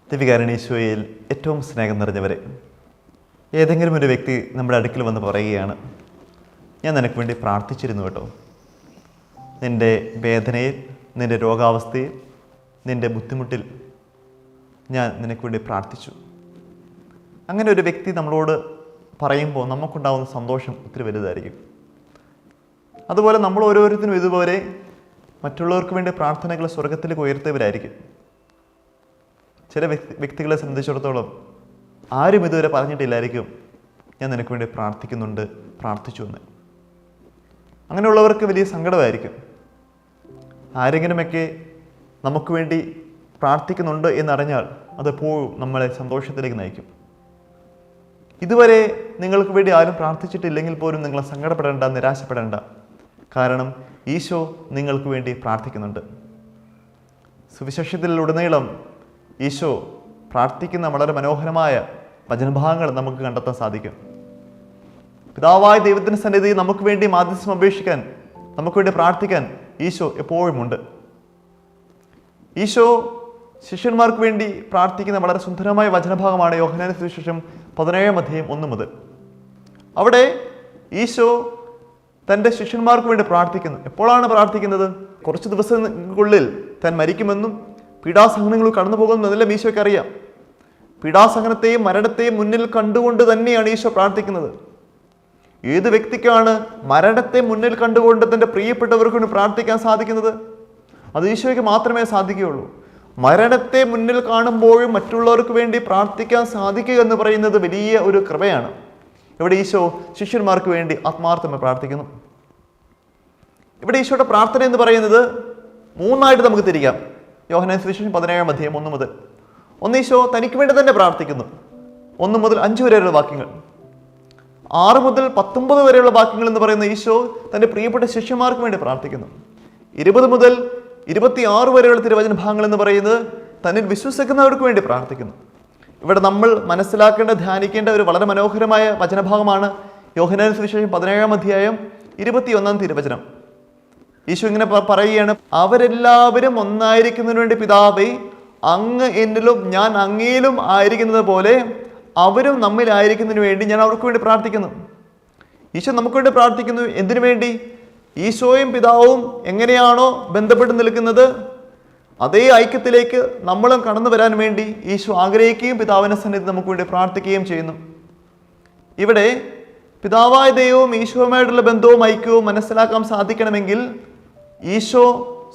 ദിവികാരണീശോയിൽ ഏറ്റവും സ്നേഹം നിറഞ്ഞവരെ, ഏതെങ്കിലും ഒരു വ്യക്തി നമ്മുടെ അടുക്കൽ വന്ന് പറയുകയാണ്, ഞാൻ നിനക്ക് വേണ്ടി പ്രാർത്ഥിച്ചിരുന്നു കേട്ടോ, നിൻ്റെ വേദനയിൽ, നിൻ്റെ രോഗാവസ്ഥയിൽ, നിൻ്റെ ബുദ്ധിമുട്ടിൽ ഞാൻ നിനക്ക് വേണ്ടി പ്രാർത്ഥിച്ചു. അങ്ങനെ ഒരു വ്യക്തി നമ്മളോട് പറയുമ്പോൾ നമുക്കുണ്ടാകുന്ന സന്തോഷം ഒത്തിരി വലുതായിരിക്കും. അതുപോലെ നമ്മൾ ഓരോരുത്തരും ഇതുപോലെ മറ്റുള്ളവർക്ക് വേണ്ടി പ്രാർത്ഥനകൾ സ്വർഗത്തിലേക്ക് ഉയർത്തിയവരായിരിക്കും. ചില വ്യക്തികളെ സംബന്ധിച്ചിടത്തോളം ആരും ഇതുവരെ പറഞ്ഞിട്ടില്ലായിരിക്കും, ഞാൻ നിനക്ക് വേണ്ടി പ്രാർത്ഥിക്കുന്നുണ്ട്, പ്രാർത്ഥിച്ചു എന്ന്. അങ്ങനെയുള്ളവർക്ക് വലിയ സങ്കടമായിരിക്കും. ആരെങ്കിലുമൊക്കെ നമുക്ക് വേണ്ടി പ്രാർത്ഥിക്കുന്നുണ്ട് എന്നറിഞ്ഞാൽ അതെപ്പോഴും നമ്മളെ സന്തോഷത്തിലേക്ക് നയിക്കും. ഇതുവരെ നിങ്ങൾക്ക് വേണ്ടി ആരും പ്രാർത്ഥിച്ചിട്ടില്ലെങ്കിൽ പോലും നിങ്ങൾ സങ്കടപ്പെടേണ്ട, നിരാശപ്പെടേണ്ട. കാരണം ഈശോ നിങ്ങൾക്ക് വേണ്ടി പ്രാർത്ഥിക്കുന്നുണ്ട്. സുവിശേഷത്തിലുടനീളം ഈശോ പ്രാർത്ഥിക്കുന്ന വളരെ മനോഹരമായ വചനഭാഗങ്ങൾ നമുക്ക് കണ്ടെത്താൻ സാധിക്കും. പിതാവായ ദൈവത്തിൻ്റെ സന്നിധി നമുക്ക് വേണ്ടി മാധ്യസ്ഥം അപേക്ഷിക്കാൻ, നമുക്ക് വേണ്ടി പ്രാർത്ഥിക്കാൻ ഈശോ എപ്പോഴും ഉണ്ട്. ഈശോ ശിഷ്യന്മാർക്ക് വേണ്ടി പ്രാർത്ഥിക്കുന്ന വളരെ സുന്ദരമായ വചനഭാഗമാണ് യോഹന്നാന്റെ സുവിശേഷം 17:1 മുതൽ. അവിടെ ഈശോ തൻ്റെ ശിഷ്യന്മാർക്ക് വേണ്ടി പ്രാർത്ഥിക്കുന്നു. എപ്പോഴാണ് പ്രാർത്ഥിക്കുന്നത്? കുറച്ച് ദിവസങ്ങൾക്കുള്ളിൽ താൻ മരിക്കുമെന്നും പീഡാസഹനങ്ങൾ കടന്നു പോകുമെന്നെല്ലാം ഈശോയ്ക്ക് അറിയാം. പീഡാസഹനത്തെയും മരണത്തെയും മുന്നിൽ കണ്ടുകൊണ്ട് തന്നെയാണ് ഈശോ പ്രാർത്ഥിക്കുന്നത്. ഏത് വ്യക്തിക്കാണ് മരണത്തെ മുന്നിൽ കണ്ടുകൊണ്ട് തൻ്റെ പ്രിയപ്പെട്ടവർക്ക് വേണ്ടി പ്രാർത്ഥിക്കാൻ സാധിക്കുന്നത്? അത് ഈശോയ്ക്ക് മാത്രമേ സാധിക്കുകയുള്ളൂ. മരണത്തെ മുന്നിൽ കാണുമ്പോഴും മറ്റുള്ളവർക്ക് വേണ്ടി പ്രാർത്ഥിക്കാൻ സാധിക്കുക എന്ന് പറയുന്നത് വലിയ ഒരു കൃപയാണ്. ഇവിടെ ഈശോ ശിഷ്യന്മാർക്ക് വേണ്ടി ആത്മാർത്ഥമായി പ്രാർത്ഥിക്കുന്നു. ഇവിടെ ഈശോയുടെ പ്രാർത്ഥന എന്ന് പറയുന്നത് 3 നമുക്ക് തിരിക്കാം. യോഹന്നാന്റെ സുവിശേഷം 17:1 മുതൽ. ഈശോ തനിക്ക് വേണ്ടി തന്നെ പ്രാർത്ഥിക്കുന്നു. 1 മുതൽ 5 വരെയുള്ള വാക്യങ്ങൾ. 6 മുതൽ 19 വരെയുള്ള വാക്യങ്ങൾ എന്ന് പറയുന്ന ഈശോ തൻ്റെ പ്രിയപ്പെട്ട ശിഷ്യന്മാർക്ക് വേണ്ടി പ്രാർത്ഥിക്കുന്നു. 20 മുതൽ 26 വരെയുള്ള തിരുവചന ഭാഗങ്ങൾ എന്ന് പറയുന്നത് തന്നിൽ വിശ്വസിക്കുന്നവർക്ക് വേണ്ടി പ്രാർത്ഥിക്കുന്നു. ഇവിടെ നമ്മൾ മനസ്സിലാക്കേണ്ട, ധ്യാനിക്കേണ്ട ഒരു വളരെ മനോഹരമായ വചനഭാഗമാണ് യോഹന്നാന്റെ സുവിശേഷം 17:21 തിരുവചനം. ഈശോ ഇങ്ങനെ പറയുകയാണ്, അവരെല്ലാവരും ഒന്നായിരിക്കുന്നതിന് വേണ്ടി പിതാവേ, അങ്ങ് എന്നിലും ഞാൻ അങ്ങയിലും ആയിരിക്കുന്നത് പോലെ അവരും നമ്മിലായിരിക്കുന്നതിന് വേണ്ടി ഞാൻ അവർക്ക് വേണ്ടി പ്രാർത്ഥിക്കുന്നു. ഈശോ നമുക്ക് വേണ്ടി പ്രാർത്ഥിക്കുന്നു. എന്തിനു വേണ്ടി? ഈശോയും പിതാവും എങ്ങനെയാണോ ബന്ധപ്പെട്ട് നിൽക്കുന്നത്, അതേ ഐക്യത്തിലേക്ക് നമ്മളും കടന്നു വരാൻ വേണ്ടി ഈശോ ആഗ്രഹിക്കുകയും പിതാവിൻ്റെ സന്നിധി നമുക്ക് വേണ്ടി പ്രാർത്ഥിക്കുകയും ചെയ്യുന്നു. ഇവിടെ പിതാവായ ദൈവവും ഈശോയുമായിട്ടുള്ള ബന്ധവും ഐക്യവും മനസ്സിലാക്കാൻ സാധിക്കണമെങ്കിൽ ഈശോ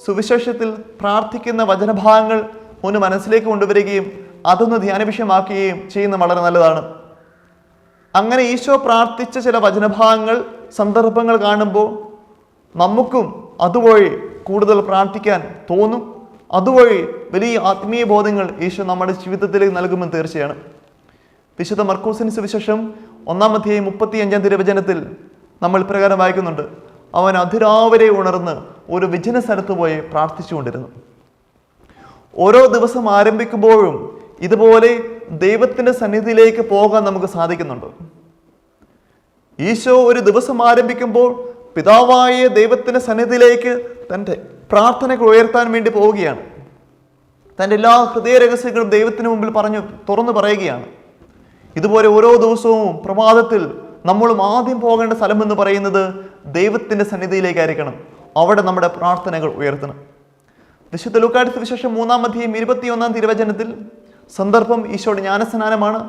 സുവിശേഷത്തിൽ പ്രാർത്ഥിക്കുന്ന വചനഭാഗങ്ങൾ ഒന്ന് മനസ്സിലേക്ക് കൊണ്ടുവരികയും അതൊന്ന് ധ്യാന വിഷയമാക്കുകയും ചെയ്യുന്നത് വളരെ നല്ലതാണ്. അങ്ങനെ ഈശോ പ്രാർത്ഥിച്ച ചില വചനഭാഗങ്ങൾ, സന്ദർഭങ്ങൾ കാണുമ്പോൾ നമുക്കും അതുവഴി കൂടുതൽ പ്രാർത്ഥിക്കാൻ തോന്നും. അതുവഴി വലിയ ആത്മീയ ബോധങ്ങൾ ഈശോ നമ്മുടെ ജീവിതത്തിലേക്ക് നൽകുമെന്ന് തീർച്ചയാണ്. വിശുദ്ധ മർക്കോസിന്റെ സുവിശേഷം 1:35 തിരുവചനത്തിൽ നമ്മൾ പ്രകാരം വായിക്കുന്നുണ്ട്, അവൻ അതിരാവിലെ ഉണർന്ന് ഒരു വിജന സ്ഥലത്ത് പോയി പ്രാർത്ഥിച്ചുകൊണ്ടിരുന്നു. ഓരോ ദിവസം ആരംഭിക്കുമ്പോഴും ഇതുപോലെ ദൈവത്തിൻ്റെ സന്നിധിയിലേക്ക് പോകാൻ നമുക്ക് സാധിക്കുന്നുണ്ട്. ഈശോ ഒരു ദിവസം ആരംഭിക്കുമ്പോൾ പിതാവായ ദൈവത്തിൻ്റെ സന്നിധിയിലേക്ക് തൻ്റെ പ്രാർത്ഥനകൾ ഉയർത്താൻ വേണ്ടി പോവുകയാണ്. തൻ്റെ എല്ലാ ഹൃദയ രഹസ്യങ്ങളും ദൈവത്തിന് മുമ്പിൽ തുറന്നു പറയുകയാണ്. ഇതുപോലെ ഓരോ ദിവസവും പ്രഭാതത്തിൽ നമ്മളും ആദ്യം പോകേണ്ട സ്ഥലം എന്ന് പറയുന്നത് ദൈവത്തിൻ്റെ സന്നിധിയിലേക്കായിരിക്കണം. അവിടെ നമ്മുടെ പ്രാർത്ഥനകൾ ഉയർത്തണം. വിശുദ്ധ ലൂക്കായുടെ സുവിശേഷം 3:21 തിരുവചനത്തിൽ സന്ദർഭം ഈശോയുടെ ജ്ഞാനസ്നാനമാണ്.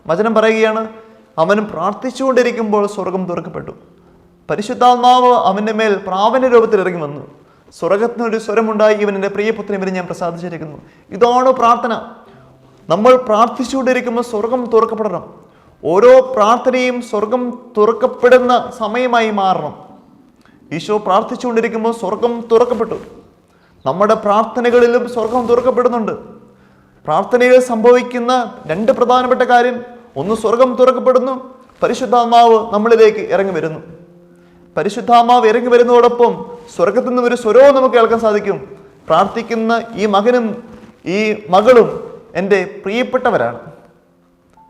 വചനം പറയുകയാണ്, അവനും പ്രാർത്ഥിച്ചുകൊണ്ടിരിക്കുമ്പോൾ സ്വർഗം തുറക്കപ്പെട്ടു, പരിശുദ്ധാത്മാവ് അവൻ്റെ മേൽ പ്രാവന്റെ രൂപത്തിൽ ഇറങ്ങി വന്നു, സ്വർഗത്തിനൊരു സ്വരമുണ്ടായി, ഇവൻ എൻ്റെ പ്രിയപുത്രൻ, ഇവരെ ഞാൻ പ്രസാദിച്ചിരിക്കുന്നു. ഇതാണ് പ്രാർത്ഥന. നമ്മൾ പ്രാർത്ഥിച്ചുകൊണ്ടിരിക്കുമ്പോൾ സ്വർഗം തുറക്കപ്പെടണം. ഓരോ പ്രാർത്ഥനയും സ്വർഗം തുറക്കപ്പെടുന്ന സമയമായി മാറണം. ഈശോ പ്രാർത്ഥിച്ചുകൊണ്ടിരിക്കുമ്പോൾ സ്വർഗം തുറക്കപ്പെട്ടു. നമ്മുടെ പ്രാർത്ഥനകളിലും സ്വർഗം തുറക്കപ്പെടുന്നുണ്ട്. പ്രാർത്ഥനയിൽ സംഭവിക്കുന്ന 2 പ്രധാനപ്പെട്ട കാര്യം, ഒന്ന് സ്വർഗം തുറക്കപ്പെടുന്നു, പരിശുദ്ധാത്മാവ് നമ്മളിലേക്ക് ഇറങ്ങി വരുന്നു. പരിശുദ്ധാത്മാവ് ഇറങ്ങി വരുന്നതോടൊപ്പം സ്വർഗത്തിൽ നിന്ന് ഒരു സ്വരവും നമുക്ക് കേൾക്കാൻ സാധിക്കും. പ്രാർത്ഥിക്കുന്ന ഈ മകനും ഈ മകളും എൻ്റെ പ്രിയപ്പെട്ടവരാണ്,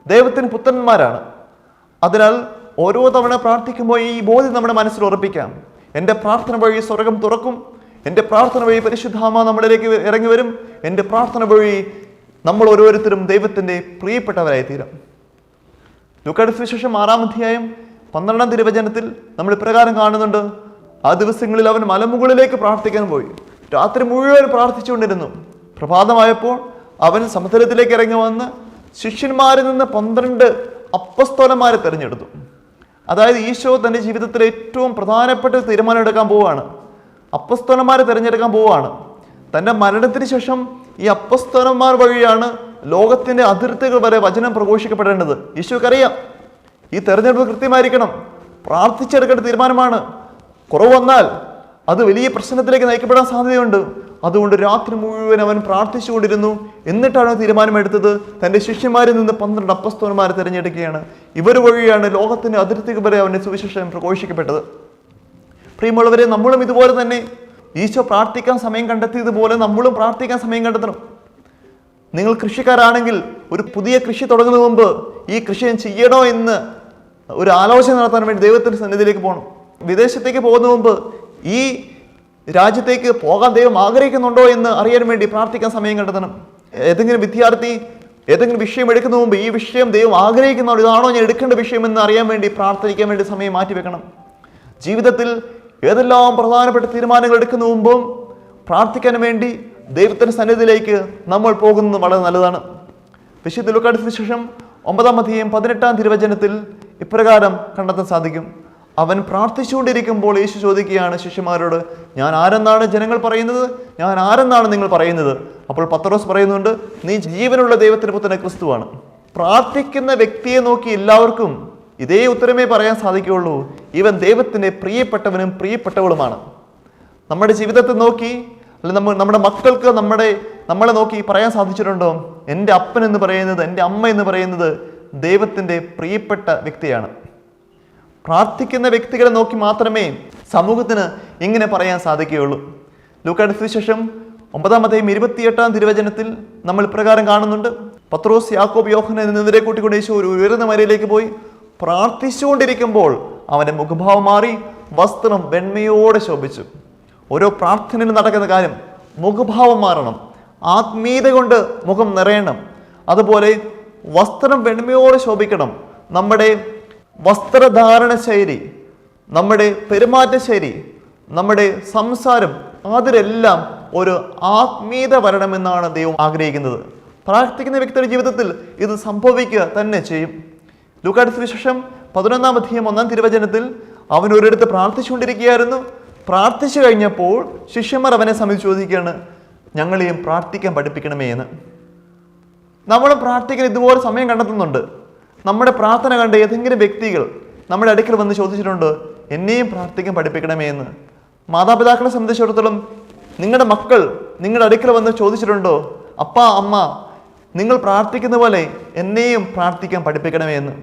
ദൈവത്തിന് പുത്രന്മാരാണ്. അതിനാൽ ഓരോ തവണ പ്രാർത്ഥിക്കുമ്പോൾ ഈ ബോധ്യം നമ്മുടെ മനസ്സിൽ ഉറപ്പിക്കാം. എൻ്റെ പ്രാർത്ഥന വഴി സ്വർഗം തുറക്കും, എൻ്റെ പ്രാർത്ഥന വഴി പരിശുദ്ധാത്മാവ് നമ്മളിലേക്ക് ഇറങ്ങി വരും, എൻ്റെ പ്രാർത്ഥന വഴി നമ്മൾ ഓരോരുത്തരും ദൈവത്തിൻ്റെ പ്രിയപ്പെട്ടവരായി തീരാം. ലൂക്കായുടെ സുവിശേഷം 6-ാം അധ്യായം 12-ാം തിരുവചനത്തിൽ നമ്മൾ ഇപ്രകാരം കാണുന്നുണ്ട്. ആ ദിവസങ്ങളിൽ അവൻ മലമുകളിലേക്ക് പ്രാർത്ഥിക്കാൻ പോയി. രാത്രി മുഴുവൻ പ്രാർത്ഥിച്ചുകൊണ്ടിരുന്നു. പ്രഭാതമായപ്പോൾ അവൻ സമുദ്രത്തിലേക്ക് ഇറങ്ങി വന്ന് ശിഷ്യന്മാരിൽ നിന്ന് 12 അപ്പസ്തോലന്മാരെ തിരഞ്ഞെടുത്തു. അതായത് ഈശോ തൻ്റെ ജീവിതത്തിലെ ഏറ്റവും പ്രധാനപ്പെട്ട തീരുമാനം എടുക്കാൻ പോവുകയാണ്. അപ്പസ്തോലന്മാരെ തിരഞ്ഞെടുക്കാൻ പോവുകയാണ്. തൻ്റെ മരണത്തിന് ശേഷം ഈ അപ്പസ്തോലന്മാർ വഴിയാണ് ലോകത്തിൻ്റെ അതിർത്തികൾ വരെ വചനം പ്രഘോഷിക്കപ്പെടേണ്ടത്. ഈശോയ്ക്കറിയാം ഈ തെരഞ്ഞെടുപ്പ് കൃത്യമായിരിക്കണം. പ്രാർത്ഥിച്ചെടുക്കേണ്ട തീരുമാനമാണ്. കുറവ് വന്നാൽ അത് വലിയ പ്രശ്നത്തിലേക്ക് നയിക്കപ്പെടാൻ സാധ്യതയുണ്ട്. അതുകൊണ്ട് രാത്രി മുഴുവൻ അവൻ പ്രാർത്ഥിച്ചുകൊണ്ടിരുന്നു. എന്നിട്ടാണ് തീരുമാനമെടുത്തത്. തൻ്റെ ശിഷ്യന്മാരിൽ നിന്ന് 12 അപ്പസ്തോലന്മാരെ തിരഞ്ഞെടുക്കുകയാണ്. ഇവർ വഴിയാണ് ലോകത്തിൻ്റെ അതിർത്തികൾ വരെ അവൻ്റെ സുവിശേഷം പ്രഘോഷിക്കപ്പെട്ടത്. പ്രിയമുള്ളവരെ, നമ്മളും ഇതുപോലെ തന്നെ ഈശോ പ്രാർത്ഥിക്കാൻ സമയം കണ്ടെത്തിയതുപോലെ നമ്മളും പ്രാർത്ഥിക്കാൻ സമയം കണ്ടെത്തണം. നിങ്ങൾ കൃഷിക്കാരാണെങ്കിൽ ഒരു പുതിയ കൃഷി തുടങ്ങുന്നതിന് മുമ്പ് ഈ കൃഷി ഞാൻ ചെയ്യണോ എന്ന് ഒരു ആലോചന നടത്താൻ വേണ്ടി ദൈവത്തിൻ്റെ സന്നിധിയിലേക്ക് പോകണം. വിദേശത്തേക്ക് പോകുന്ന മുമ്പ് ഈ രാജ്യത്തേക്ക് പോകാൻ ദൈവം ആഗ്രഹിക്കുന്നുണ്ടോ എന്ന് അറിയാൻ വേണ്ടി പ്രാർത്ഥിക്കാൻ സമയം കണ്ടെത്തണം. ഏതെങ്കിലും വിദ്യാർത്ഥി ഏതെങ്കിലും വിഷയം എടുക്കുന്ന മുമ്പ് ഈ വിഷയം ദൈവം ആഗ്രഹിക്കുന്നുണ്ടോ, ഇതാണോ ഞാൻ എടുക്കേണ്ട വിഷയം എന്ന് അറിയാൻ വേണ്ടി പ്രാർത്ഥിക്കാൻ വേണ്ടി സമയം മാറ്റിവെക്കണം. ജീവിതത്തിൽ ഏതെല്ലാം പ്രധാനപ്പെട്ട തീരുമാനങ്ങൾ എടുക്കുന്ന മുമ്പും പ്രാർത്ഥിക്കാൻ വേണ്ടി ദൈവത്തിൻ്റെ സന്നിധിയിലേക്ക് നമ്മൾ പോകുന്നത് വളരെ നല്ലതാണ്. വിശുദ്ധ ലൂക്കായുടെ സുവിശേഷം 9-ാം അധ്യായം 18-ാം തിരുവചനത്തിൽ ഇപ്രകാരം കണ്ടെത്താൻ സാധിക്കും. അവൻ പ്രാർത്ഥിച്ചുകൊണ്ടിരിക്കുമ്പോൾ യേശു ചോദിക്കുകയാണ് ശിഷ്യന്മാരോട്, ഞാൻ ആരെന്നാണ് ജനങ്ങൾ പറയുന്നത്? ഞാൻ ആരെന്നാണ് നിങ്ങൾ പറയുന്നത്? അപ്പോൾ പത്രോസ് പറയുന്നുണ്ട്, നീ ജീവനുള്ള ദൈവത്തിൻ്റെ പുത്രനായ ക്രിസ്തുവാണ്. പ്രാർത്ഥിക്കുന്ന വ്യക്തിയെ നോക്കി എല്ലാവർക്കും ഇതേ ഉത്തരമേ പറയാൻ സാധിക്കുകയുള്ളൂ, ഇവൻ ദൈവത്തിൻ്റെ പ്രിയപ്പെട്ടവനും പ്രിയപ്പെട്ടവളുമാണ്. നമ്മുടെ ജീവിതത്തെ നോക്കി അല്ലെങ്കിൽ നമ്മുടെ മക്കൾക്ക് നമ്മളെ നോക്കി പറയാൻ സാധിച്ചിട്ടുണ്ടോ, എൻ്റെ അപ്പൻ എന്ന് പറയുന്നത്, എൻ്റെ അമ്മ എന്ന് പറയുന്നത് ദൈവത്തിൻ്റെ പ്രിയപ്പെട്ട വ്യക്തിയാണ്. പ്രാർത്ഥിക്കുന്ന വ്യക്തികളെ നോക്കി മാത്രമേ സമൂഹത്തിന് ഇങ്ങനെ പറയാൻ സാധിക്കുകയുള്ളൂ. ലൂക്കായുടെ സുവിശേഷം 9-ാം അധ്യായം 28-ാം തിരുവചനത്തിൽ നമ്മൾ ഇപ്രകാരം കാണുന്നുണ്ട്. പത്രോസ്, യാക്കോബ്, യോഹന്നാൻ എന്നിവരെ കൂട്ടിക്കൊണ്ട് യേശു ഒരു ഉയർന്ന മലയിലേക്ക് പോയി. പ്രാർത്ഥിച്ചുകൊണ്ടിരിക്കുമ്പോൾ അവൻ്റെ മുഖഭാവം മാറി, വസ്ത്രം വെണ്മയോടെ ശോഭിച്ചു. ഓരോ പ്രാർത്ഥനയിലും നടക്കുന്ന കാര്യം മുഖഭാവം മാറണം, ആത്മീയത കൊണ്ട് മുഖം നിറയണം. അതുപോലെ വസ്ത്രം വെണ്മയോടെ ശോഭിക്കണം. നമ്മുടെ വസ്ത്രധാരണ ശൈലി, നമ്മുടെ പെരുമാറ്റ ശൈലി, നമ്മുടെ സംസാരം, അതിലെല്ലാം ഒരു ആത്മീയത വരണമെന്നാണ് ദൈവം ആഗ്രഹിക്കുന്നത്. പ്രാർത്ഥിക്കുന്ന വ്യക്തിയുടെ ജീവിതത്തിൽ ഇത് സംഭവിക്കുക തന്നെ ചെയ്യും. ലൂക്കായുടെ സുവിശേഷം 11-ാം അധ്യായം 1-ാം തിരുവചനത്തിൽ അവൻ ഒരിടത്ത് പ്രാർത്ഥിച്ചുകൊണ്ടിരിക്കുകയായിരുന്നു. പ്രാർത്ഥിച്ചു കഴിഞ്ഞപ്പോൾ ശിഷ്യന്മാർ അവനെ സമീപിച്ച് ചോദിക്കുകയാണ്, ഞങ്ങളെയും പ്രാർത്ഥിക്കാൻ പഠിപ്പിക്കണമേ എന്ന്. നമ്മളും പ്രാർത്ഥിക്കാൻ ഇതുപോലെ സമയം കണ്ടെത്തുന്നുണ്ട്. നമ്മുടെ പ്രാർത്ഥന കണ്ട് ഏതെങ്കിലും വ്യക്തികൾ നമ്മുടെ അടുക്കൽ വന്ന് ചോദിച്ചിട്ടുണ്ട്, എന്നെയും പ്രാർത്ഥിക്കാൻ പഠിപ്പിക്കണമേ എന്ന്. മാതാപിതാക്കളെ സംബന്ധിച്ചിടത്തോളം നിങ്ങളുടെ മക്കൾ നിങ്ങളുടെ അടുക്കൽ വന്ന് ചോദിച്ചിട്ടുണ്ടോ, അപ്പാ അമ്മ നിങ്ങൾ പ്രാർത്ഥിക്കുന്ന പോലെ എന്നെയും പ്രാർത്ഥിക്കാൻ പഠിപ്പിക്കണമേ എന്ന്.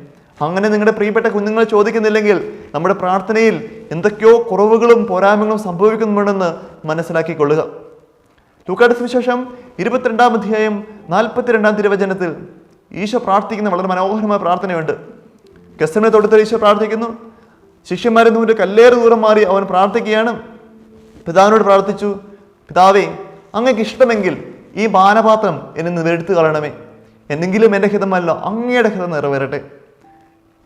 അങ്ങനെ നിങ്ങളുടെ പ്രിയപ്പെട്ട കുഞ്ഞുങ്ങൾ ചോദിക്കുന്നില്ലെങ്കിൽ നമ്മുടെ പ്രാർത്ഥനയിൽ എന്തൊക്കെയോ കുറവുകളും പോരായ്മകളും സംഭവിക്കുന്നുണ്ടെന്ന് മനസ്സിലാക്കിക്കൊള്ളുക. ലൂക്കായുടെ സുവിശേഷം 22-ാം അധ്യായം 42-ാം തിരുവചനത്തിൽ ഈശോ പ്രാർത്ഥിക്കുന്ന വളരെ മനോഹരമായ പ്രാർത്ഥനയുണ്ട്. ഗെത്സമനെ തോട്ടത്തിൽ ഈശോ പ്രാർത്ഥിക്കുന്നു. ശിഷ്യന്മാരിൽ നിന്ന് കല്ലേറ് ദൂരം മാറി അവൻ പ്രാർത്ഥിക്കുകയാണ്. പിതാവിനോട് പ്രാർത്ഥിച്ചു, പിതാവേ, അങ്ങക്ക് ഇഷ്ടമെങ്കിൽ ഈ പാനപാത്രം എന്നെ നിന്ന് എടുത്തു കളയണമേ, എന്നെങ്കിലും എൻ്റെ ഹിതമല്ല അങ്ങയുടെ ഹിതം നിറവേറട്ടെ.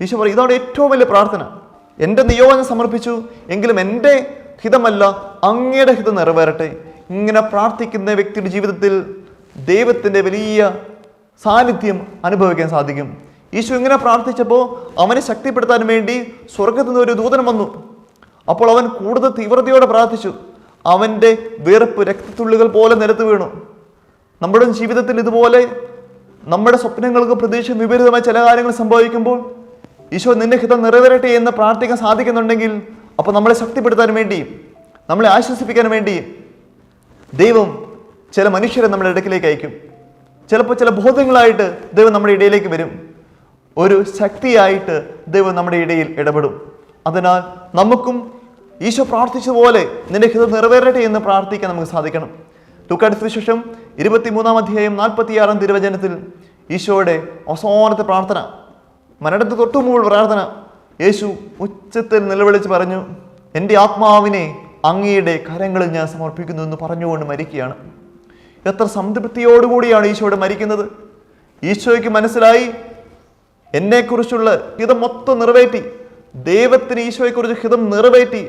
ഈശോ പറയും, ഇതാണ് ഏറ്റവും വലിയ പ്രാർത്ഥന. എൻ്റെ നിയോഗം സമർപ്പിച്ചു, എങ്കിലും എൻ്റെ ഹിതമല്ല അങ്ങയുടെ ഹിതം നിറവേറട്ടെ. ഇങ്ങനെ പ്രാർത്ഥിക്കുന്ന വ്യക്തിയുടെ ജീവിതത്തിൽ ദൈവത്തിൻ്റെ വലിയ സാന്നിധ്യം അനുഭവിക്കാൻ സാധിക്കും. ഈശോ ഇങ്ങനെ പ്രാർത്ഥിച്ചപ്പോൾ അവനെ ശക്തിപ്പെടുത്താൻ വേണ്ടി സ്വർഗത്തിൽ നിന്ന് ഒരു ദൂതൻ വന്നു. അപ്പോൾ അവൻ കൂടുതൽ തീവ്രതയോടെ പ്രാർത്ഥിച്ചു. അവൻ്റെ വിയർപ്പ് രക്തത്തുള്ളികൾ പോലെ നിലത്ത് വീണു. നമ്മുടെ ജീവിതത്തിൽ ഇതുപോലെ നമ്മുടെ സ്വപ്നങ്ങൾക്ക് പ്രതീക്ഷ വിപരീതമായ ചില കാര്യങ്ങൾ സംഭവിക്കുമ്പോൾ ഈശോ നിന്റെ ഹിതം നിറവേറട്ടെ എന്ന് പ്രാർത്ഥിക്കാൻ സാധിക്കുന്നുണ്ടെങ്കിൽ, അപ്പോൾ നമ്മളെ ശക്തിപ്പെടുത്താൻ വേണ്ടി, നമ്മളെ ആശ്വസിപ്പിക്കാൻ വേണ്ടി ദൈവം ചില മനുഷ്യരെ നമ്മുടെ ഇടയ്ക്കിലേക്ക് അയക്കും. ചിലപ്പോൾ ചില ബോധങ്ങളായിട്ട് ദൈവം നമ്മുടെ ഇടയിലേക്ക് വരും. ഒരു ശക്തിയായിട്ട് ദൈവം നമ്മുടെ ഇടയിൽ ഇടപെടും. അതിനാൽ നമുക്കും ഈശോ പ്രാർത്ഥിച്ചതുപോലെ നിന്റെ ഹിതം നിറവേറട്ടെ എന്ന് പ്രാർത്ഥിക്കാൻ നമുക്ക് സാധിക്കണം. ലൂക്കായുടെ സുവിശേഷം 23-ാം അധ്യായം 46-ാം തിരുവചനത്തിൽ ഈശോയുടെ അവസാനത്തെ പ്രാർത്ഥന, മരണത്തിന് തൊട്ടു മുമ്പ് പ്രാർത്ഥന, യേശു ഉച്ചത്തിൽ നിലവിളിച്ച് പറഞ്ഞു, എൻ്റെ ആത്മാവിനെ അങ്ങയുടെ കരങ്ങളിൽ ഞാൻ സമർപ്പിക്കുന്നു എന്ന് പറഞ്ഞുകൊണ്ട് മരിക്കുകയാണ്. എത്ര സംതൃപ്തിയോടുകൂടിയാണ് ഈശോയുടെ മരിക്കുന്നത്. ഈശോയ്ക്ക് മനസ്സിലായി, എന്നെക്കുറിച്ചുള്ള ഹിതം മൊത്തം നിറവേറ്റി, ദൈവത്തിന് ഈശോയെക്കുറിച്ച് ഹിതം നിറവേറ്റി,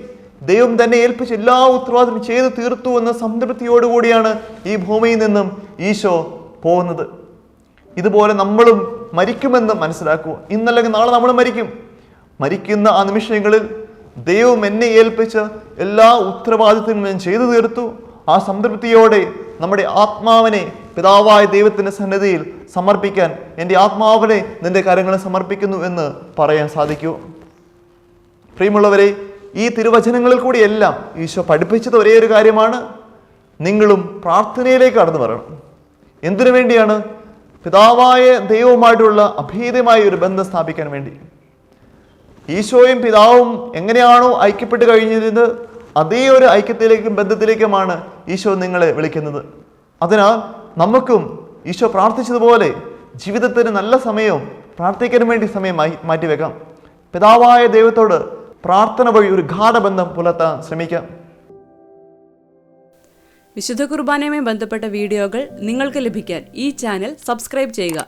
ദൈവം തന്നെ ഏൽപ്പിച്ച് എല്ലാ ഉത്തരവാദിത്വം ചെയ്തു തീർത്തു എന്ന സംതൃപ്തിയോടുകൂടിയാണ് ഈ ഭൂമിയിൽ നിന്നും ഈശോ പോകുന്നത്. ഇതുപോലെ നമ്മളും മരിക്കുമെന്ന് മനസ്സിലാക്കുക. ഇന്നല്ലെങ്കിൽ നാളെ നമ്മൾ മരിക്കും. മരിക്കുന്ന ആ നിമിഷങ്ങളിൽ ദൈവം എന്നെ ഏൽപ്പിച്ച് എല്ലാ ഉത്തരവാദിത്വവും ഞാൻ ചെയ്തു തീർത്തു. ആ സംതൃപ്തിയോടെ നമ്മുടെ ആത്മാവിനെ പിതാവായ ദൈവത്തിൻ്റെ സന്നിധിയിൽ സമർപ്പിക്കാൻ, എൻ്റെ ആത്മാവിനെ നിന്റെ കരങ്ങളിൽ സമർപ്പിക്കുന്നു എന്ന് പറയാൻ സാധിക്കൂ. പ്രിയമുള്ളവരെ, ഈ തിരുവചനങ്ങളിൽ കൂടിയെല്ലാം ഈശോ പഠിപ്പിച്ചത് ഒരേ ഒരു കാര്യമാണ്: നിങ്ങളും പ്രാർത്ഥനയിലേക്ക് കടന്നു വരണം. എന്തിനു വേണ്ടിയാണ്? പിതാവായ ദൈവവുമായിട്ടുള്ള അഭേദ്യമായ ഒരു ബന്ധം സ്ഥാപിക്കാൻ വേണ്ടി. ഈശോയും പിതാവും എങ്ങനെയാണോ ഐക്യപ്പെട്ട് കഴിഞ്ഞിരുന്നത്, അതേ ഒരു ഐക്യത്തിലേക്കും ബന്ധത്തിലേക്കുമാണ് ഈശോ നിങ്ങളെ വിളിക്കുന്നത്. അതിനാൽ നമുക്കും ഈശോ പ്രാർത്ഥിച്ചതുപോലെ ജീവിതത്തിന് നല്ല സമയവും പ്രാർത്ഥിക്കാൻ വേണ്ടി സമയം മാറ്റിവെക്കാം. പിതാവായ ദൈവത്തോട് പ്രാർത്ഥന വഴി ഒരു ഗാഢബന്ധം പുലർത്താൻ ശ്രമിക്കാം. വിശുദ്ധ കുർബാനയുമായി ബന്ധപ്പെട്ട വീഡിയോകൾ നിങ്ങൾക്ക് ലഭിക്കാൻ ഈ ചാനൽ സബ്സ്ക്രൈബ് ചെയ്യുക.